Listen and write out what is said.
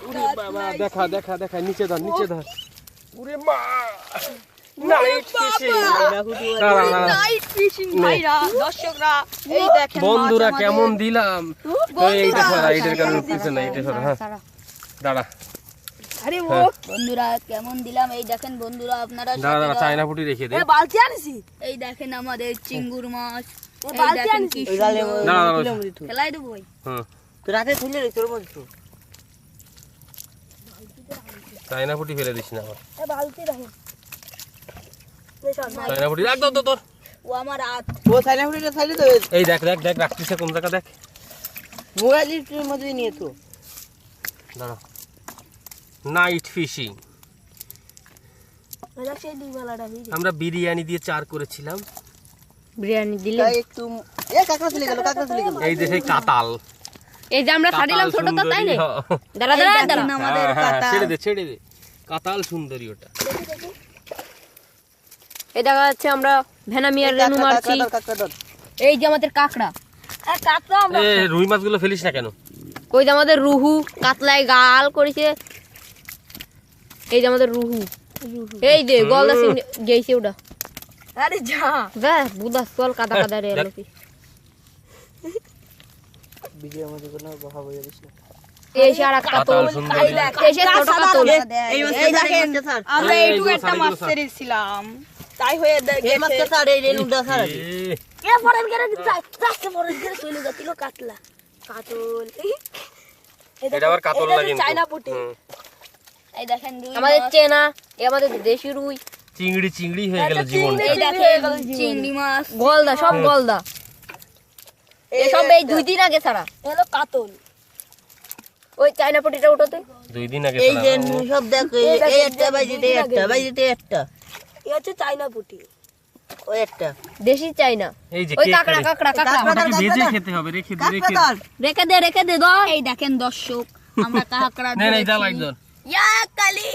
ওরে বাবা দেখা দেখা দেখা নিচে ধর নিচে ধর ওরে মা নাইট ফিশিং নাইট ফিশিং ভাইরা দর্শকরা এই দেখেন বন্ধুরা কেমন দিলাম তো এইটা সরা এইটার কারণে কিছু না এইটা সরা হ্যাঁ দাঁড়া আরে ও বন্ধুরা কেমন দিলাম এই দেখেন বন্ধুরা আপনারা দাঁড়া দাঁড়া চায়না পুটি রেখে দে এই বালতি আনিছি এই দেখেন আমাদের চিঙ্গুর মাছ এই বালতি আনিছি দাঁড়া খেলাই দেব ভাই হুম তো রাতে তুলে রে তোর মধ্যে চায়না পুটি ফেলে দিস না আবার এই বালতি রাখেন চায়না পুটি রাখ দাও তো তোর ও আমার হাত ও সাইনা ফুটিটা সাইডে তো এই দেখ দেখ দেখ রাখতিস কোন জায়গা দেখ মোবাইলের মধ্যে নিয়ে তো দাঁড়া নাইট ফিশিং ওরা সেই ডিবালাটা ভিজে আমরা বিরিয়ানি দিয়ে চার করেছিলাম বিরিয়ানি দিলে তাই একটু কাকড়া চলে গেল এই যে সেই কাতাল এই যে আমরা ছাড়িলাম ছোটটা তাই না দাঁড়া দাঁড়া দাঁড়া আমাদের ছেড়ে দে কাতাল সুন্দরী ওটা এই দেখা যাচ্ছে আমরা ভেনামিয়ার রেনু মারছি এই যে আমাদের কাকড়া কাতলা আমরা এ রুই মাছগুলো ফেলিস না কেন ওই যে আমাদের রুহু কাতলায় গাল করেছে এই যে আমাদের রুহু এই যে গলদা গেছে ওটা আরে যা যা বুদা চল কাদা কাদা রে লোকি ভিডিওর মধ্যে কোনো কথা বলে দিস না এই সারা কাতল সুন্দরী এই সে ছোট কাতল এই দেখেন স্যার আমরা এই এইটুকু যে একটা সারি মাছ গুলো ছেড়েছিলাম তাই হয়ে এই মাছটা স্যার এই রেনুটা স্যার এ, এ পরের গেরে যাচ্ছে পরের গেরে চলে যাচ্ছিল কাতলা কাতল এটা আবার কাতল না কিন্তু চায়না পুটি হুম। এই দেখেন রুই আমাদের মাছ। চেনা এই আমাদের দেশি রুই চিংড়ি হয়ে গেল জীবন এই দেখেন চিংড়ি মাছ গলদা সব গলদা এই সব এই 2 দিন আগে ছাড়া হলো কাতল ওই চায়না পটিটা উঠাতে 2 দিন আগে এই যে ছাড়া। সব দেখ এই একটা বাইজিতে একটা এই হচ্ছে চায়না পুটি ওই একটা দেশি চাইনা এই যে ওই কেক কাকড়া কাকড়া কাকড়া ওটাকে ভেজে খেতে হবে রেখে দে রেখে দে দাও এই দেখেন দর্শক আমরা কাকড়া না না যা লাইট ধর ইয়া কালি